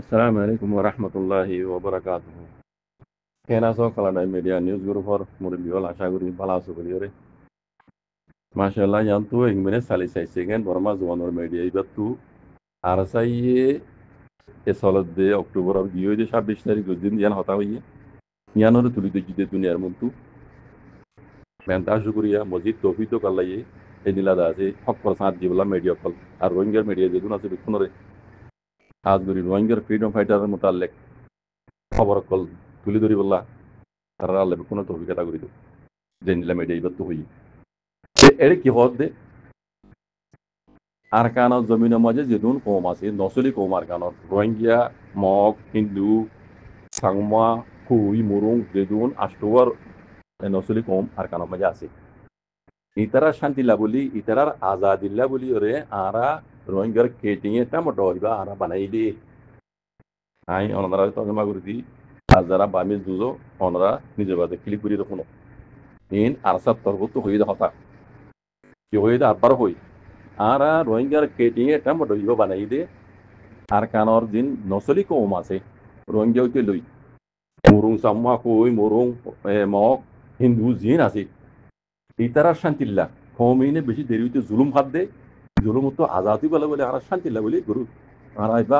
Assalamu alaikum warahmatullahi wabarakatuh. Kena so kala da media news guru for muri wala shaguri bala so guri. Mashallah yantu ing mene sali sai singen borma zuwanor media ibatu arasai e solod de october or giyo de 26 tarik din yan hota hoye yanor tuli de jide duniyar muntu menta shukriya mojid tawfiq to kallaye enila da ase hok prasad jibla media kol ar ronger media de duna se bikunore az guri ronger freedom fighter mutallek খবর call তুলি ধরি বললা তারা আল্লাহ কোনো তৌফিক আতা করি যে নিলাম এটা ইবাদ হই এর কি হদ দে আর কান জমিনের মাঝে যেদুন কম আছে নসলি কম আর কান রোহিঙ্গিয়া মগ হিন্দু সাংমা কুই মুরুং যেদুন আষ্টুয়ার নসলি কম আর কান মাঝে আছে ইতারা শান্তিলা বলি ইতারার আজাদিল্লা বলি ওরে আরা রোহিঙ্গার কেটিংয়ে টামটো হইবা আরা বানাইলি আই ওনারা তর্জমা করে দিই আর যারা বামিজ দুজো ওনারা নিজের বাদে ক্লিক করি রকম ইন আরসাত তরবত হয়ে হতা কি হয়ে আবার হই আর রোহিঙ্গার কেটিংয়ে টামটো হইবা বানাই দে আর কানর দিন নসলি কম আছে রোহিঙ্গা হইতে লই মুরুং সাম্মা কই মুরুং মগ হিন্দু জিন আছে ইতারা শান্তিল্লা কমিনে বেশি দেরি হইতে জুলুম হাত দে জুলুম তো আজাদি বলে বলে আর শান্তিল্লা বলি গুরু আর আইবা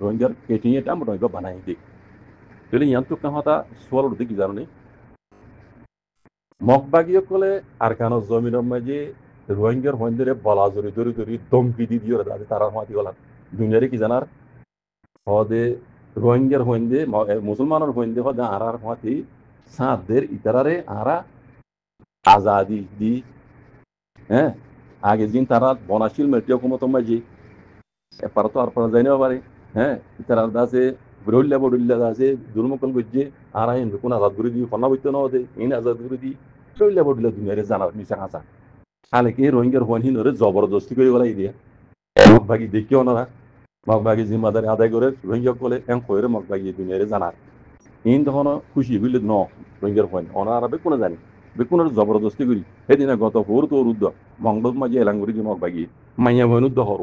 রোহিঙ্গার কেটিংয়ে টামটো হইবা বানাই দে তাহলে ইয়ান্তু কাহতা সোয়াল উঠতে কি জানো নি মগবাগীয় কলে আর কানো জমিনের মাঝে রোহিঙ্গার হইন্দরে বলা জরি ধরি ধরি দমকি দি দিও রাজা তারা হাতি গলা দুনিয়ারে কি জানার হদে রোহিঙ্গার হইন্দে মুসলমানের হইন্দে হদে আর হাতি সাদের ইতারারে আরা আজাদি দি হ্যাঁ আগে দিন তারা বনাশীল মেটিও ক্ষমতা মাঝে এপার তো আর পারা যায় না পারে হ্যাঁ ইতারার দাসে বড়ুল্লা বড়ুল্লা দাসে দুর্মকল গজ্জে আর আইন কোন আজাদ করে দিয়ে ফনা বইতে না হতে ইন আজাদ করে দি বড়ুল্লা বড়ুল্লা দুনিয়ারে জানার মিশা কাঁচা আলে কি রোহিঙ্গার হইন ওরে জবরদস্তি করে গলাই দিয়ে মগবাগি দেখিও না মগবাগি জিম্মাদারি আদায় করে রোহিঙ্গা কলে এম কইরে মগবাগি দুনিয়ারে জানার ইন তখন খুশি হইলে ন রোহিঙ্গার হইন ওনারা বেকুনে জানি বেকুনের জবরদস্তি করি সেদিনা গত ভোর তোর উদ্দ মংলত মাঝে এলাং করে দি মগবাগি মাইয়া হইন উদ্দ হর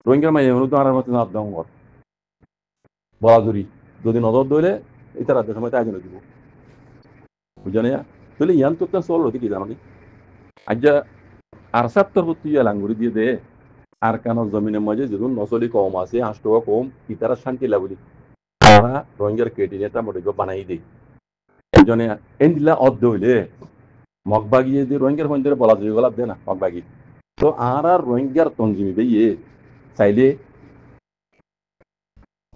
রোহিঙ্গার মাইয়া হইন উদ্দ আর মতো না আদাম হর বলাজুরি যদি নজর ধরে এটা রাজ্য সময় তাই জন্য দিব বুঝানে তাহলে ইয়ান তো চল হতে কি জানি আজ আর সাত্তর প্রতি লাঙ্গুরি দিয়ে দে আর কানো জমিনের মাঝে যেমন নসলি কম আছে 8 টাকা কম ইতারা শান্তি লাগুলি তারা রোহিঙ্গার কেটিনেটা মোটে বানাই দেয় বুঝানে এন দিলা অর্ধ হইলে মগবাগি যে রোহিঙ্গার মন্দিরে বলা যায় গলাপ দে না মগবাগি তো আর রোহিঙ্গার তঞ্জিমি বেয়ে চাইলে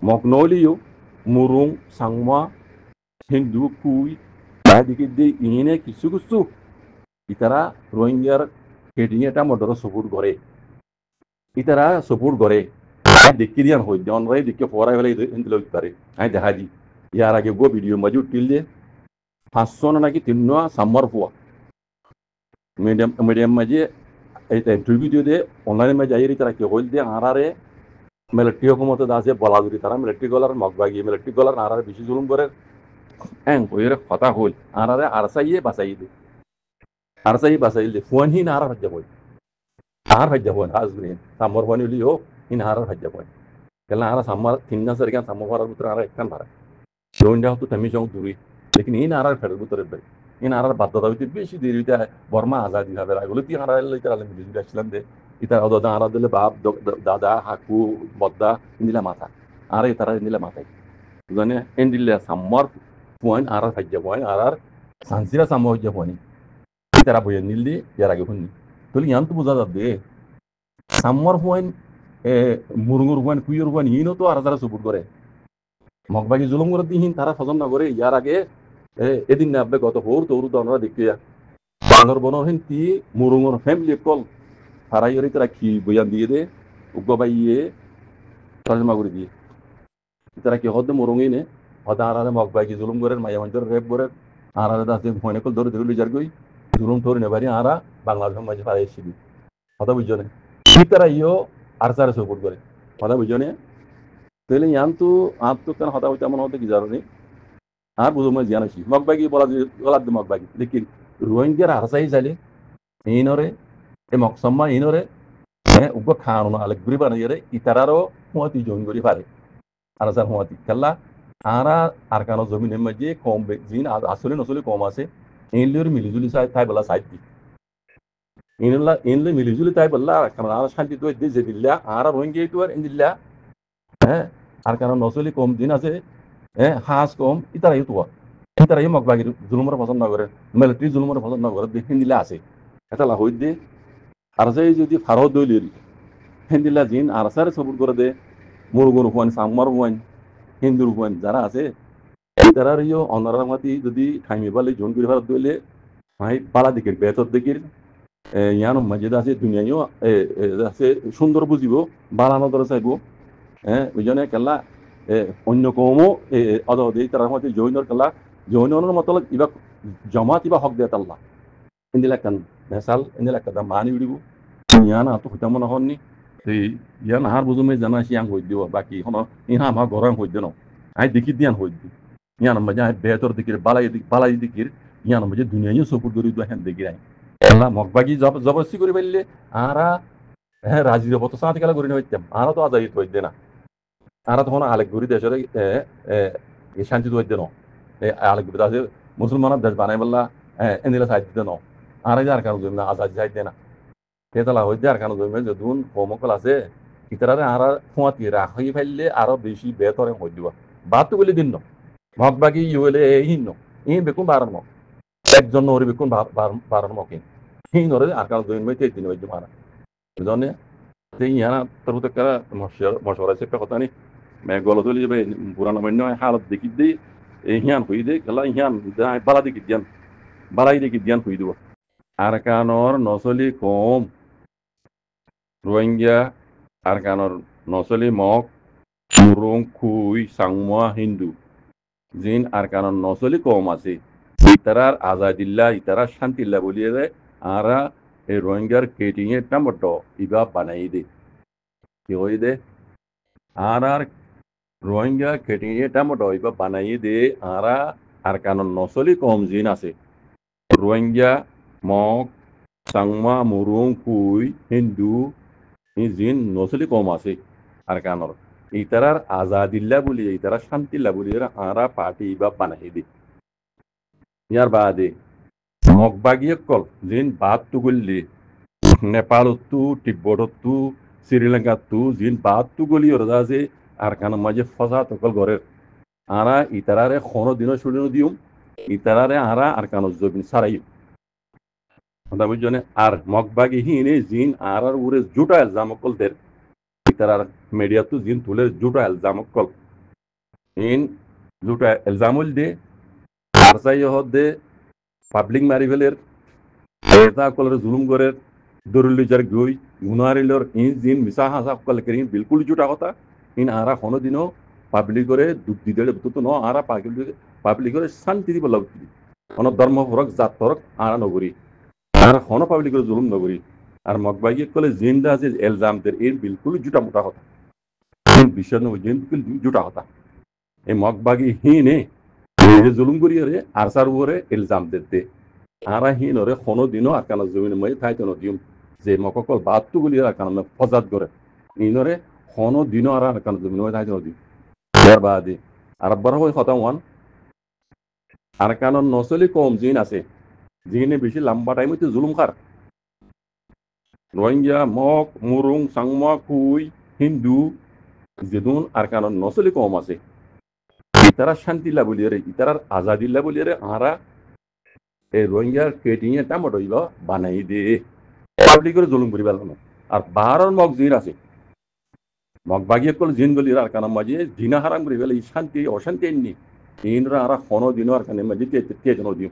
মগনলিও মুরুং সাংমা হিন্দু কুই দিকে দিয়ে ইনে কিছু কিছু ইতারা রোহিঙ্গার কেটিং এটা মদর সপোর্ট করে ইতারা সপোর্ট করে দেখি দিয়ান হই জন রাই দেখে পড়াই ফেলে ইন্দিল পারে আমি দেখা দি ইয়ার আগে গো ভিডিও মজুদ টিল দিয়ে 500 নাকি 300 সাম্মার পোয়া মিডিয়াম মিডিয়াম মাঝে এই ভিডিও দিয়ে অনলাইনে মাঝে যাই তারা কি হইল দিয়ে আরারে মিলিটারি হুকুমত আছে বলা যদি তারা মিলিটারি গলার মগবাগি মিলিটারি গলার আরারে বেশি জুলুম করে এং কইরে কথা হইল আরারে আরসাইয়ে বাঁচাই দে আরসাই বাঁচাই দে ফোন হি না আর হজ্জা হই আর হজ্জা হই আজমিন সামর ফোন হইলি হোক ইন আর হজ্জা হই কেলা আর সামর তিননা সরকার সামর ফারার ভিতরে আর একখান ভাড়া জোনটা তো তুমি জং দূরি লেকিন ইন আর ফেরত ভিতরে বে ইন আর বাধ্যতা হইতে বেশি দেরি হইতে বর্মা আজাদি হবে এগুলো তুই আর লইতে আলেন বিজুলি আসলাম দে ইতা অদা আর দিলে বাপ দাদা হাকু বদ্দা ইন্দিলা মাথা আর তারা ইন্দিলা মাথায় জানে ইন্দিলা সামর ফোন আর হজ্জা ফোন আর সানসিরা সামর হজ্জা ফোন তারা বইয়ে নিল দিয়ে ইয়ার আগে শুনি তাহলে ইয়ান তো বোঝা যাবে সাম্মর হুয়াইন মুরুঙুর হুয়াইন কুইয়ের হুয়াইন ইনও তো আর যারা সপোর্ট করে মগবাগি জুলুম করে দিহীন তারা ফজম না করে ইয়ার আগে এদিন না আপনি গত ভোর তৌর দনরা দেখতে বানর বনর হিন তি মুরুঙর ফ্যামিলি কল হারাই হরি তারা কি বইয়ান দিয়ে দে উগ্রবাইয়ে তর্জমা করে দিয়ে তারা কি হদ মুরুঙই নে হদা আর মগবাগি জুলুম করে মায়া মঞ্চর রেপ করে আর দাসে ভয়নে কল ধরে ধরে যার গই জুলুম ধরে নেবারি আরা বাংলাদেশের মাঝে পাড়াই এসেছি কথা বুঝছো না তারা ইও আর সারা সপোর্ট করে কথা বুঝছো না তাহলে ইয়ান তো আর তো কেন হতা হইতে এমন হতে কি জানো নি আর বুঝো মই জানাছি মগবাগি বলা গলার দে মগবাগি লেকিন রোহিঙ্গার হারসাই চাইলে ইনরে এ মকসম্মা ইনরে হ্যাঁ উগ্র খাওয়ানো আলে ঘুরি বানাইরে ইতারারও মতি জয়েন করি পারে আরাসার হুয়াতি খেলা আরা আর কানো জমিনের মাঝে কম জিন আসলে নসলে কম আছে এনলিওর মিলিজুলি তাই বলা সাইড দি ইনলা এনলে মিলিজুলি তাই বললা কারণ আর শান্তি তো যে দিল্লা আর রোহিঙ্গা তো আর ইন্দিল্লা হ্যাঁ আর কারণ নসলি কম দিন আছে হ্যাঁ হাঁস কম ইতারাই তো ইতারাই মগবাগির জুলুমের পছন্দ করে মিলিটারি জুলুমের পছন্দ করে হিন্দিলা আছে এটা লা হই দে আর যে যদি ফারহ দইলির হিন্দিলা জিন আর সারে সবুর করে দে মুরগুর হুয়ান সাংমার হুয়ান হিন্দুর হুয়ান যারা আছে তারা ইয়ে অনারার মাতি যদি ঠাইমি বালে জোন করে ভারত দইলে ভাই পালা দিকের বেতর দিকের ইয়ান মসজিদ আছে দুনিয়াও আছে সুন্দর বুঝিব বালানো ধরে চাইব হ্যাঁ ওই জন্য কেলা অন্য কমও অদে তার মধ্যে জৈনর কেলা জৈনর মতলব ইবা জমাত ইবা হক দেয় আল্লাহ ইন্দিলা কান মেসাল ইন্দিলা কাদা মানি উড়িব ইয়ান আতো হইতাম না হননি সেই ইয়ান হার বুঝুমে জানা সিয়াং হই দিব বাকি হন ইহা আমার গরম হই দেন আই দেখি দিয়ান হই দি ইয়ান মজা বেতর দিকির বালাই দিকির ইয়ান মজা দুনিয়াও সপুর করি দু হেন দেখি আই আল্লাহ মগবাগি জবরদস্তি করে ফেললে আরা হ্যাঁ রাজি যাব তো সাথে খেলা করে নিতাম আরা তো আজাই হই দে না আরা তখন আলেক ঘুরি দেশের শান্তি তো হইতে ন আলেক ঘুরি আছে মুসলমানের দেশ বানাই বললা এনিলা সাইড দিতে ন আরে যার কারণ জমি আজাদ যাই দে না সেতলা হইতে আর কারণ জমি যদুন হোমকল আছে ইতারে আরা ফুয়াতি রাখি ফেললে আরো বেশি বেতরে হই দিব বাদ তো বলে দিন ন মগবাগি ইউলে হিন ই বেকুন বারণ একজন নরে বেকুন বারণ মকিন হিন নরে আর কারণ জমি তে দিন হই মারা বুঝনে সেই ইয়ানা তোর তো কারা মশওয়ারা সে কথা নি মে গলো তুলি যাবে পুরানো মান্য হালত দেখি দে হিয়ান হই দে গলা হিয়ান বালা দেখি দিয়ান বালাই দেখি দিয়ান হই দিব আর কানর নসলি কম রোহিঙ্গা আর কানর নসলি মগ মুরং খুই সাংমা হিন্দু জিন আর কানর নসলি কম আছে ইতারার আজাদিল্লা ইতারা শান্তিল্লা বলিয়ে দেয় আরা এই রোহিঙ্গার কেটিং এর টামটো ইবা বানাই দে কি হই দে আর রোহিঙ্গা কেটিং এর টামটো ইবা বানাই দে আরা আর কানর নসলি কম জিন আছে রোহিঙ্গা মগ সাংমা মুরুং কুই হিন্দু জিন নসলি কম আছে আর কানর ইতারার আজাদিল্লা বলি ইতারা শান্তিল্লা বলি আরা পার্টি বা বানাই দি ইয়ার বাদে মগবাগিয়কল জিন বাদ তু গলি নেপালতো তিব্বততো শ্রীলঙ্কাতো জিন বাদ তু গলি ওরা যে আর কান মাঝে ফসা তকল গরের আরা ইতারারে কোনো দিনও শুনিও দিউম ইতারারে আরা আর কান জবিন সারাই কথা বুঝজনে আর মগবাগি হিনে জিন আর উরে জুটা এলজামকল দের ইতারার মিডিয়াতো জিন তুলে জুটা এলজামকল ইন জুটা এলজামুল দে আর চাই হদে পাবলিক মারি ফেলের এটা কলের জুলুম করের দরুলিজার গই গুনারিলর ইন জিন মিসা হাসা কল করিন বিলকুল জুটা কথা ইন আরা কোনো দিনও পাবলিক করে দুধ দিতে তো ন আরা পাবলিক করে শান্তি দিব লাগতি কোনো ধর্ম ফরক জাত ফরক আরা নগরী আর কোনো পাবলিক করে জুলুম নগরী আর মগবাগি কলে জিন্দা আছে এলজামদের এর বিলকুল জুটা মোটা কথা বিশ্বের নব জিন বিলকুল জুটা কথা এই মগবাগি হিনে জুলুম করিয়ে আর সার উপরে এলজাম দিতে আরা হিন ওরে কোনো দিনও আর কানা জমিন মই থাইতে নদিম যে মককল বাদতু গুলি আর কানা ফজাত করে ইনরে কোনো দিনও আর কানা জমিন মই থাইতে নদিম এর বাদে আর বড় হই কথা ওয়ান আর কানা নসলি কম জিন আছে জিনে বেশি লম্বা টাইম হইতে জুলুম খার রোহিঙ্গা মক মুরুং সাংমা কুই হিন্দু যেদুন আর কানা নসলি কম আছে ইতারা শান্তিল্লা বলিয়ে রে ইতারার আজাদিল্লা বলিয়ে রে আরা এই রোহিঙ্গার কেটিং এ টামটো ইবা বানাই দে পাবলিক করে জুলুম করি পেলাম আর বাহারর মগ জিন আছে মগ বাগিয়ে কল জিন বলি আর কানা মাঝে জিনা হারাম করি পেলে শান্তি অশান্তি এননি ইনরা আর কোনো দিনও আর কানে মাঝে তেজ নদী